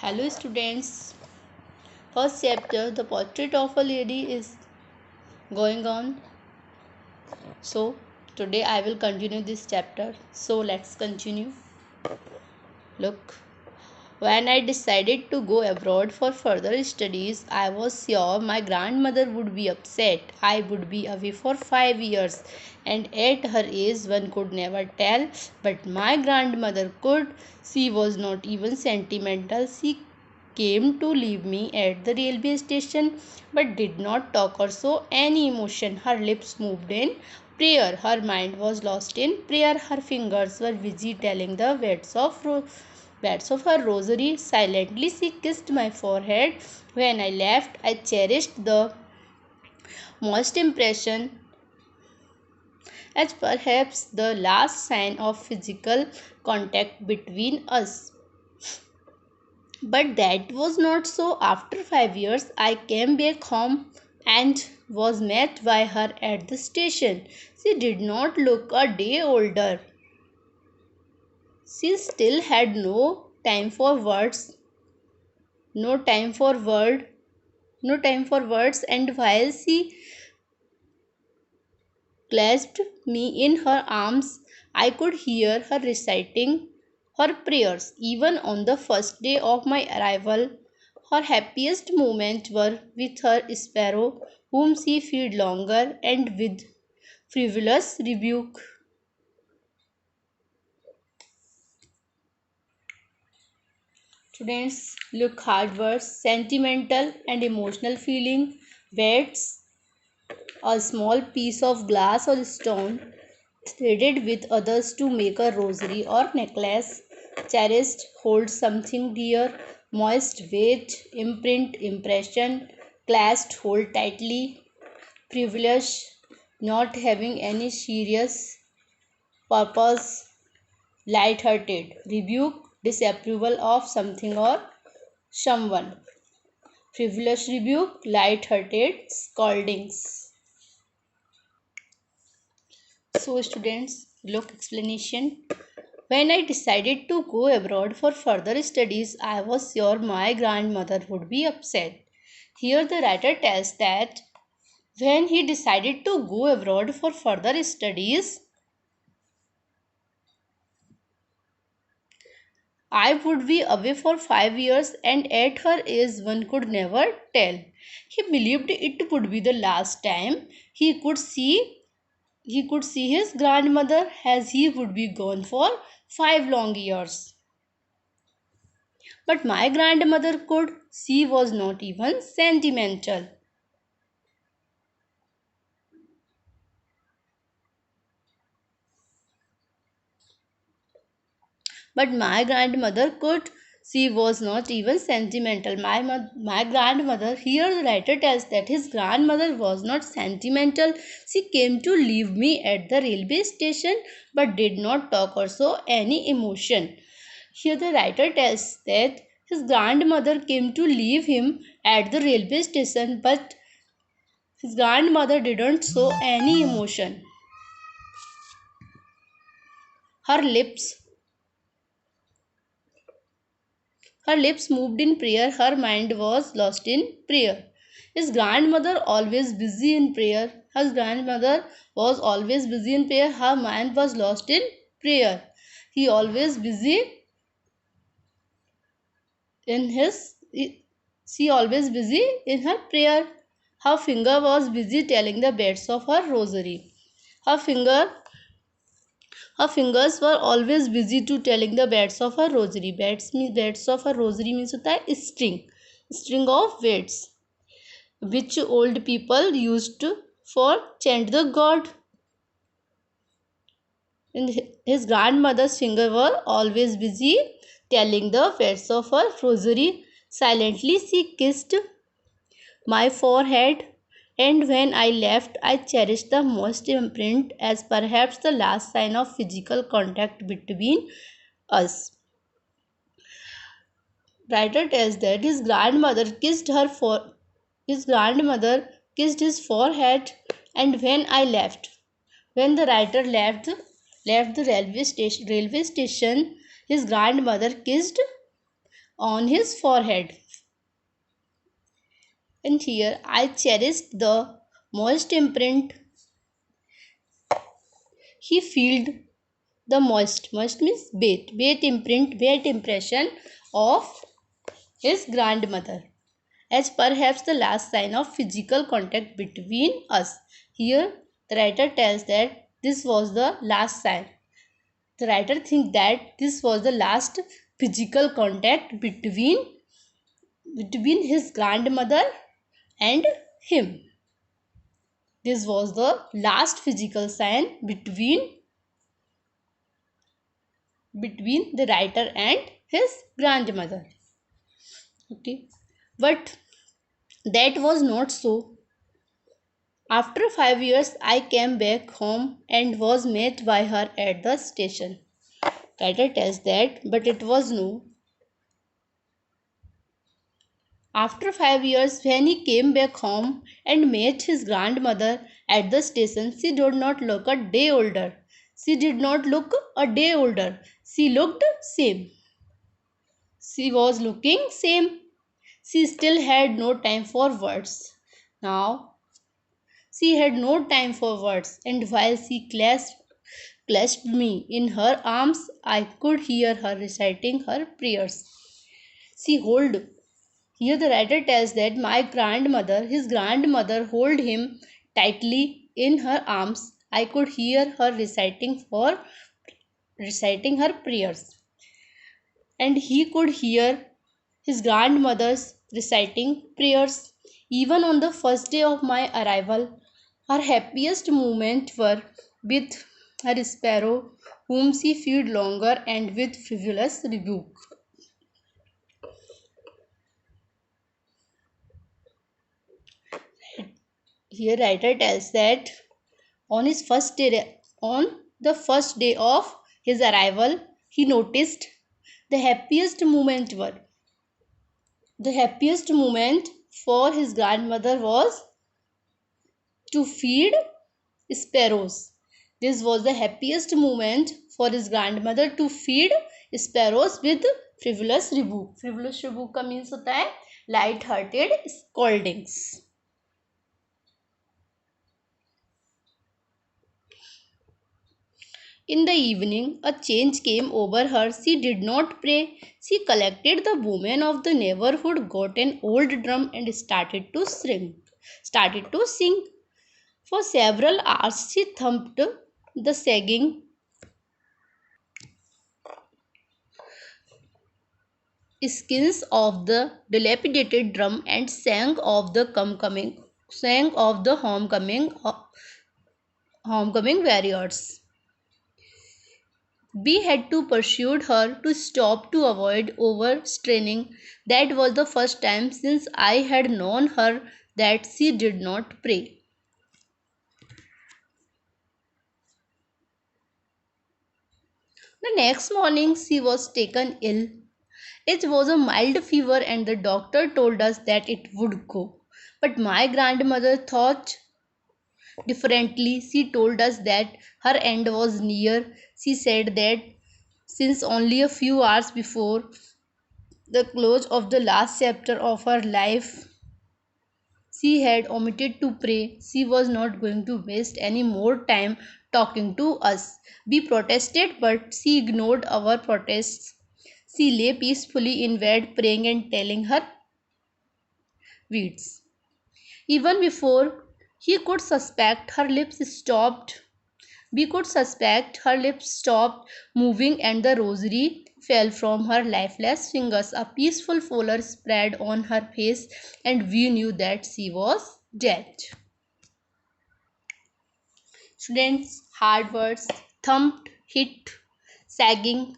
Hello students. First chapter, the portrait of a lady is going on. So today I will continue this chapter. So let's continue. Look. When I decided to go abroad for further studies, I was sure my grandmother would be upset. I would be away for 5 years, and at her age, one could never tell. But my grandmother could. She was not even sentimental. She came to leave me at the railway station, but did not talk or show any emotion. Her lips moved in prayer. Her mind was lost in prayer. Her fingers were busy telling the words of her rosary. Silently she kissed my forehead. When I left, I cherished the most impression as perhaps the last sign of physical contact between us. But that was not so. After 5 years, I came back home and was met by her at the station. She did not look a day older. She still had no time for words, no time for word, no time for words, and while she clasped me in her arms, I could hear her reciting her prayers. Even on the first day of my arrival, her happiest moments were with her sparrow, whom she fed longer and with frivolous rebuke. Students, look hard words, sentimental and emotional feeling, beds, a small piece of glass or stone threaded with others to make a rosary or necklace, cherished, hold something dear, moist weight, imprint, impression, clasped, hold tightly, privilege, not having any serious purpose, light-hearted, rebuke, disapproval of something or someone, frivolous rebuke, light-hearted scoldings. So students, look explanation. When I decided to go abroad for further studies, I was sure my grandmother would be upset. Here the writer tells that when he decided to go abroad for further studies, I would be away for 5 years, and at her age one could never tell. He believed it would be the last time he could see his grandmother, as he would be gone for 5 long years. But my grandmother could. She was not even sentimental. But my grandmother could. She was not even sentimental. My grandmother, here the writer tells that his grandmother was not sentimental. She came to leave me at the railway station, but did not talk or show any emotion. Here the writer tells that his grandmother came to leave him at the railway station, but his grandmother didn't show any emotion. Her lips Her lips moved in prayer, her mind was lost in prayer. His grandmother always busy in prayer. His grandmother was always busy in prayer. Her mind was lost in prayer. He always busy in his she always busy in her prayer. Her finger was busy telling the beads of her rosary. Her finger Her fingers were always busy to telling the beads of her rosary. Beads of her rosary means होता है string of beads, which old people used for chant the God. And his grandmother's fingers were always busy telling the beads of her rosary. Silently she kissed my forehead, and when I left, I cherished the most imprint as perhaps the last sign of physical contact between us. Writer tells that his grandmother kissed his forehead, and when the writer left the railway station, his grandmother kissed on his forehead. And here I cherished the moist imprint he felt, the moist means wet impression of his grandmother, as perhaps the last sign of physical contact between us. Here the writer tells that this was the last sign. The writer thinks that this was the last physical contact between his grandmother and him. This was the last physical sign between the writer and his grandmother. Okay, but that was not so. After 5 years, I came back home and was met by her at the station. Writer tells that, but it was no. After 5 years, when he came back home and met his grandmother at the station, she did not look a day older. She did not look a day older. She looked same. She was looking same. She still had no time for words. Now, she had no time for words, and while she clasped me in her arms, I could hear her reciting her prayers. She hold. Here the writer tells that his grandmother, hold him tightly in her arms. I could hear her reciting her prayers, and he could hear his grandmother's reciting prayers. Even on the first day of my arrival, her happiest moments were with her sparrow, whom she fed longer, and with frivolous rebuke. Here writer tells that on the first day of his arrival, he noticed the happiest moment for his grandmother was to feed sparrows. This was the happiest moment for his grandmother, to feed sparrows with frivolous rebuke. Frivolous rebuke का means होता है light hearted scoldings. In the evening, a change came over her. She did not pray. She collected the women of the neighborhood, got an old drum, and started to sing. For several hours, she thumped the sagging skins of the dilapidated drum and sang of the homecoming warriors. We had to pursue her to stop to avoid overstraining. That was the first time since I had known her that she did not pray. The next morning she was taken ill. It was a mild fever and the doctor told us that it would go. But my grandmother thought differently. She told us that her end was near. She said that since only a few hours before the close of the last chapter of her life, she had omitted to pray. She was not going to waste any more time talking to us. We protested, but she ignored our protests. She lay peacefully in bed, praying and telling her beads. Even before he could suspect, her lips stopped. We could suspect her lips stopped moving and the rosary fell from her lifeless fingers. A peaceful pallor spread on her face, and we knew that she was dead. Students, hard words: thumped, hit, sagging,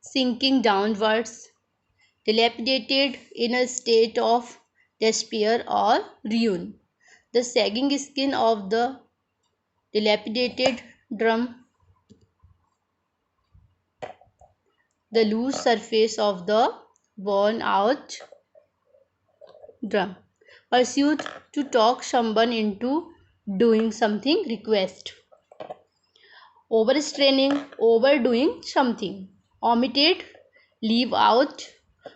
sinking downwards, dilapidated, in a state of despair or ruin. The sagging skin of the dilapidated drum, the loose surface of the worn out drum. Pursued to talk someone into doing something, request. Overstraining, overdoing something. Omitted, leave out.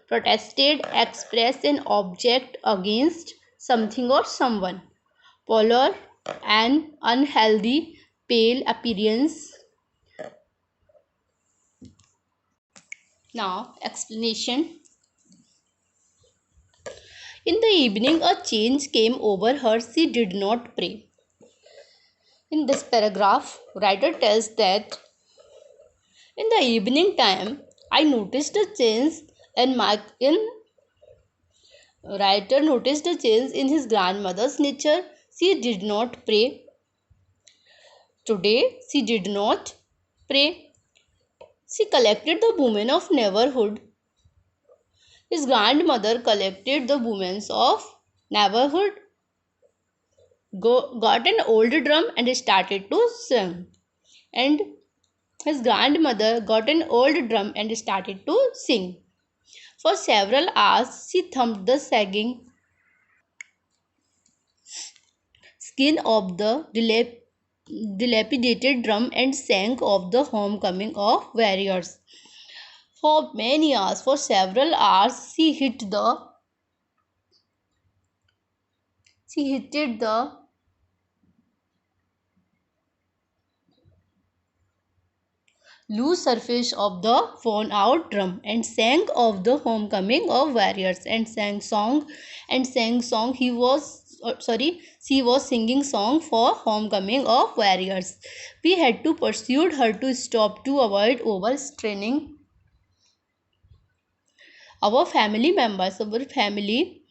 protested, express an object against something or someone. Pallor, an unhealthy, pale appearance. Now, explanation. In the evening, a change came over her. She did not pray. In this paragraph, writer tells that in the evening time, I noticed a change in writer noticed a change in his grandmother's nature. She did not pray. Today, she did not pray. She collected the women of neighborhood. His grandmother collected the women of neighborhood, got an old drum and started to sing. And his grandmother got an old drum and started to sing. For several hours, she thumped the sagging skin of the dilapidated drum and sang of the homecoming of warriors. For many hours, for several hours, she hit the loose surface of the worn out drum and sang of the homecoming of warriors and sang song she was singing song for homecoming of warriors. We had to pursue her to stop to avoid overstraining our family members. Our family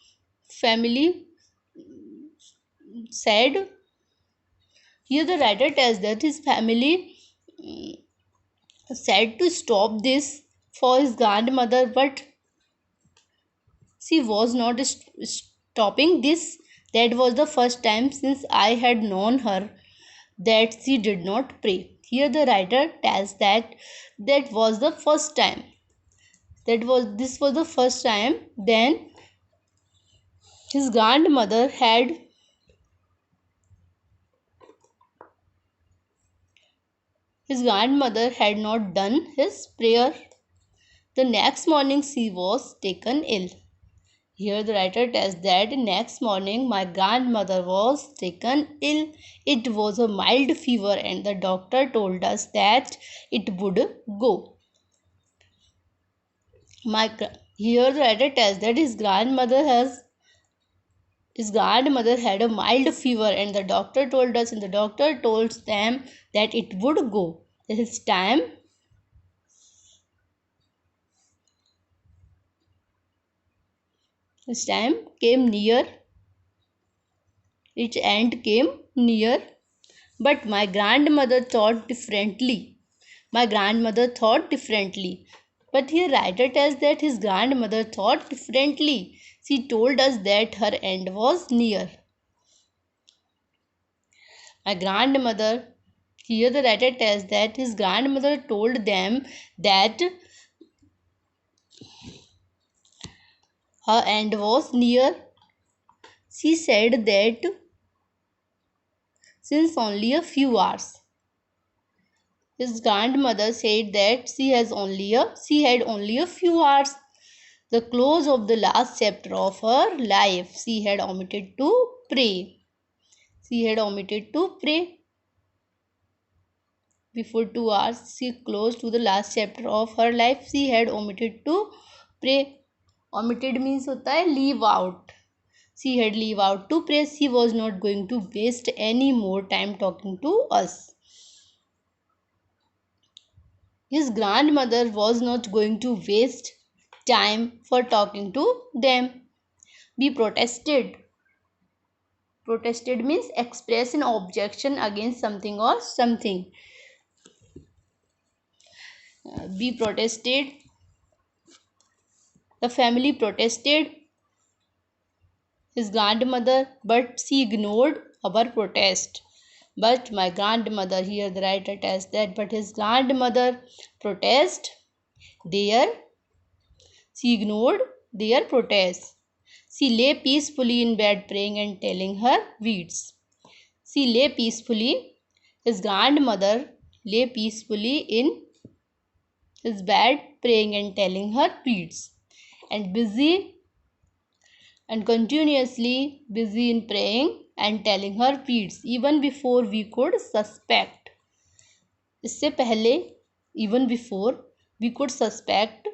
said, here the writer tells that his family said to stop this for his grandmother, but she was not stopping this. That was the first time since I had known her that she did not pray. Here the writer tells that was the first time. This was the first time. Then his grandmother had not done his prayer. The next morning she was taken ill. Here the writer tells that next morning my grandmother was taken ill. It was a mild fever and the doctor told us that it would go. Here the writer tells that his grandmother had a mild fever and the doctor told them that it would go. His time came near. Its end came near. But my grandmother thought differently. But here writer tells that his grandmother thought differently. She told us that her end was near. Here the writer tells that his grandmother told them that her end was near. She said that since only a few hours. His grandmother said that she had only a few hours. The close of the last chapter of her life, she had omitted to pray. Before 2 hours, she closed to the last chapter of her life. She had omitted to pray. Omitted means hota hai leave out. She had leave out to pray. She was not going to waste any more time talking to us. His grandmother was not going to waste time for talking to them. We protested. Protested means express an objection against something or something. We protested. The family protested his grandmother, but she ignored our protest. But my grandmother, here the writer tells that, but his grandmother she ignored their protest. She lay peacefully in bed praying and telling her beads. His grandmother lay peacefully in his bed praying and telling her beads. and continuously busy in praying and telling her beads even before we could suspect. इससे पहले even before we could suspect,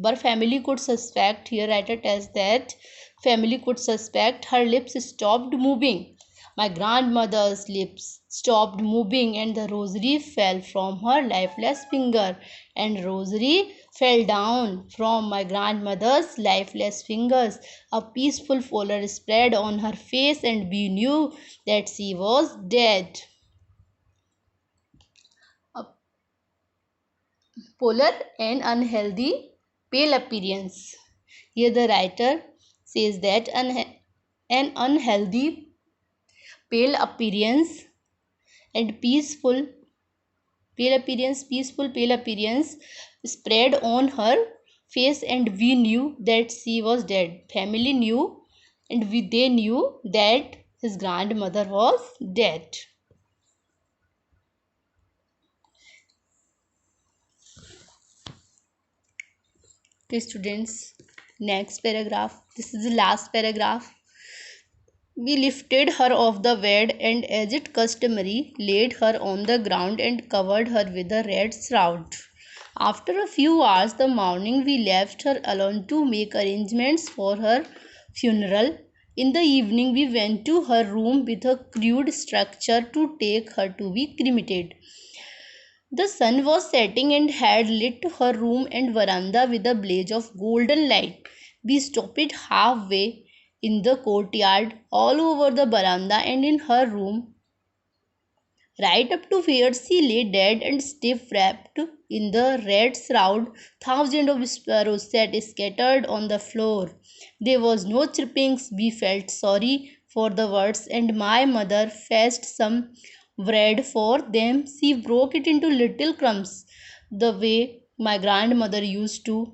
our family could suspect, here writer tells that family could suspect, her lips stopped moving. My grandmother's lips stopped moving and the rosary fell from her lifeless finger, and rosary fell down from my grandmother's lifeless fingers. A peaceful pallor spread on her face and we knew that she was dead. A polar and unhealthy pale appearance. Here the writer says that an unhealthy pale appearance and peaceful pale appearance spread on her face and we knew that she was dead. Family knew and they knew that his grandmother was dead. Okay students, next paragraph. This is the last paragraph. We lifted her off the bed and as it customary laid her on the ground and covered her with a red shroud. After a few hours the morning we left her alone to make arrangements for her funeral. In the evening we went to her room with a crude structure to take her to be cremated. The sun was setting and had lit her room and veranda with a blaze of golden light. We stopped halfway in the courtyard, all over the veranda and in her room, right up to where she lay dead and stiff wrapped in the red shroud. Thousands of sparrows sat scattered on the floor. There was no chirping. We felt sorry for the birds, and my mother fetched some bread for them. She broke it into little crumbs, the way my grandmother used to,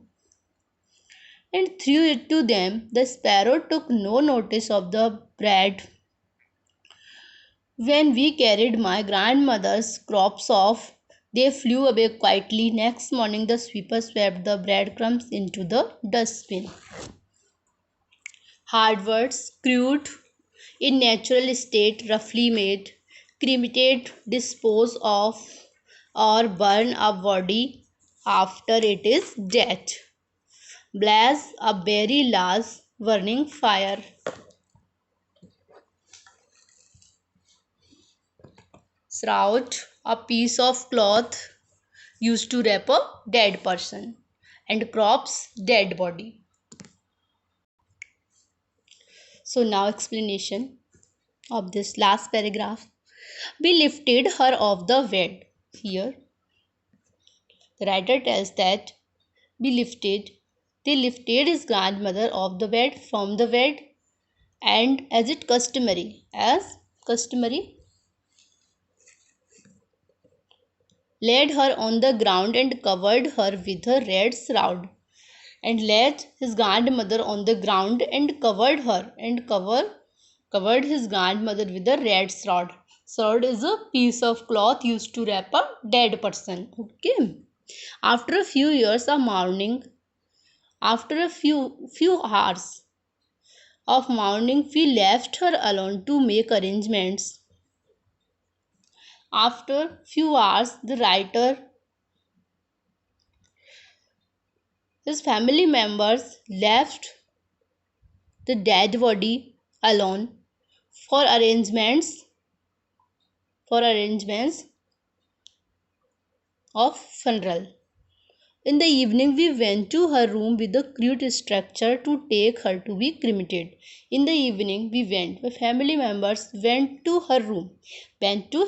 and threw it to them. The sparrow took no notice of the bread. When we carried my grandmother's crops off, they flew away quietly. Next morning, the sweeper swept the breadcrumbs into the dustbin. Hard words, crude, in natural state, roughly made, cremated, dispose of, or burn a body after it is dead. Blaze a very large burning fire. Shroud, a piece of cloth used to wrap a dead person, and crops, dead body. So now explanation of this last paragraph. We lifted her off the bed. Here the writer tells that they lifted his grandmother off the bed, from the bed, and as customary, laid her on the ground and covered her with a red shroud. And laid his grandmother on the ground and covered his grandmother with a red shroud. Shroud is a piece of cloth used to wrap a dead person. Okay. After a few years of mourning, after a few hours of mourning, we left her alone to make arrangements. After few hours, the writer, his family members left the dead body alone for arrangements of funeral. In the evening, we went to her room with a crude structure to take her to be cremated. In the evening, the family members went to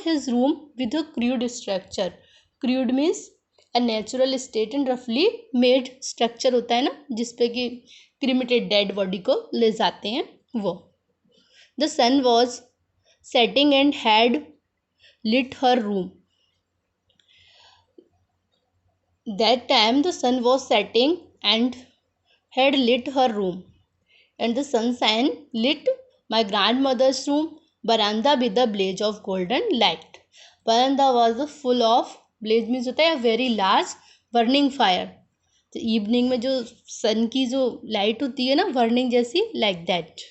his room with a crude structure. Crude means a natural state and roughly made structure होता है ना, जिसपे कि cremated dead body को ले जाते हैं वो. The sun was setting and had lit her room. That time the sun was setting and had lit her room, and the sunshine lit my grandmother's room veranda with a blaze of golden light. Veranda was full of, blaze means होता है a very large burning fire. तो evening में जो सन की जो light होती है ना, बर्निंग जैसी, like that,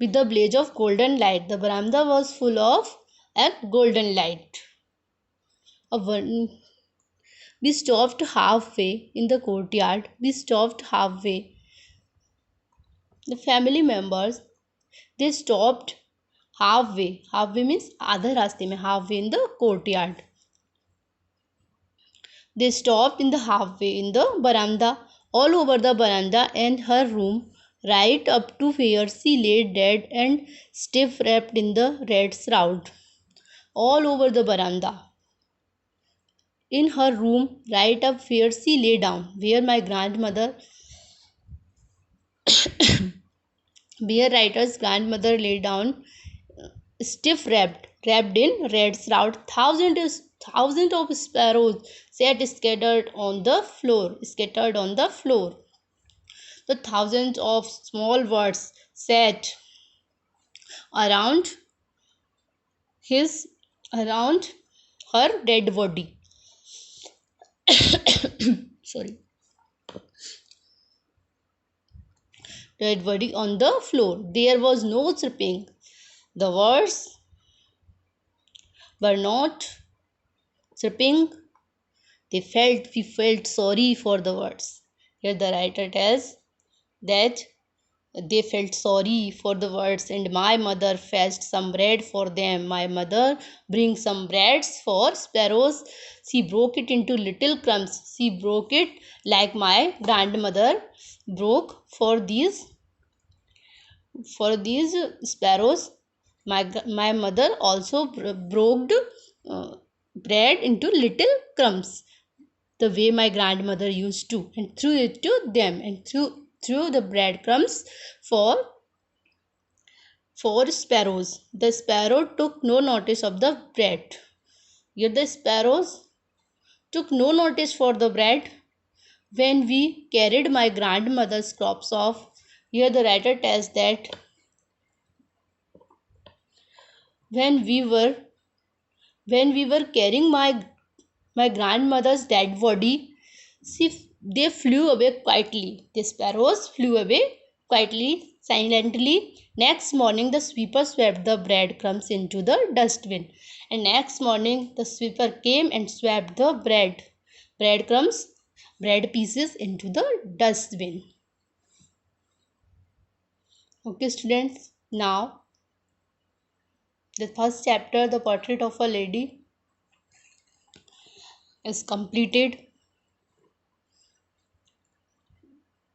with the blaze of golden light the बरामदा was full of a golden light. We stopped halfway in the courtyard. We stopped halfway. The family members, they stopped halfway. Halfway means आधा रास्ते में, halfway in the courtyard. They stopped in the halfway in the veranda, all over the veranda and her room, right up to where she lay dead and stiff wrapped in the red shroud. All over the veranda. In her room, right up where she lay down, where my grandmother, where writer's grandmother lay down, stiff wrapped in red shroud. Thousands of sparrows sat scattered on the floor. The thousands of small birds sat around his around her dead body. Sorry. Dead body on the floor. There was no chirping. The birds were not chirping. We felt sorry for the birds. Here the writer tells that they felt sorry for the birds, and my mother fetched some bread for them. My mother brings some breads for sparrows. She broke it into little crumbs. She broke it like my grandmother broke for these sparrows. My mother also broke bread into little crumbs, the way my grandmother used to, and threw it to them, and threw the breadcrumbs for sparrows. The sparrow took no notice of the bread. Yet the sparrows took no notice for the bread. When we carried my grandmother's crops off, here the writer tells that when we were carrying my grandmother's dead body, they flew away quietly. The sparrows flew away quietly, silently. Next morning, the sweeper swept the breadcrumbs into the dustbin. And next morning, the sweeper came and swept the bread pieces into the dustbin. Okay, students. Now, the first chapter, The Portrait of a Lady, is completed.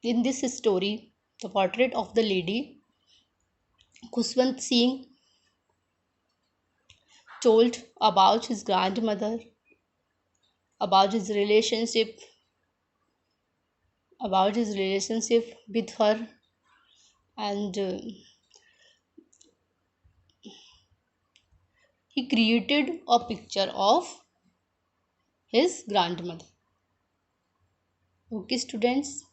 In this story, The Portrait of the Lady, Khuswant Singh told about his grandmother, about his relationship with her, and he created a picture of his grandmother. Okay, students.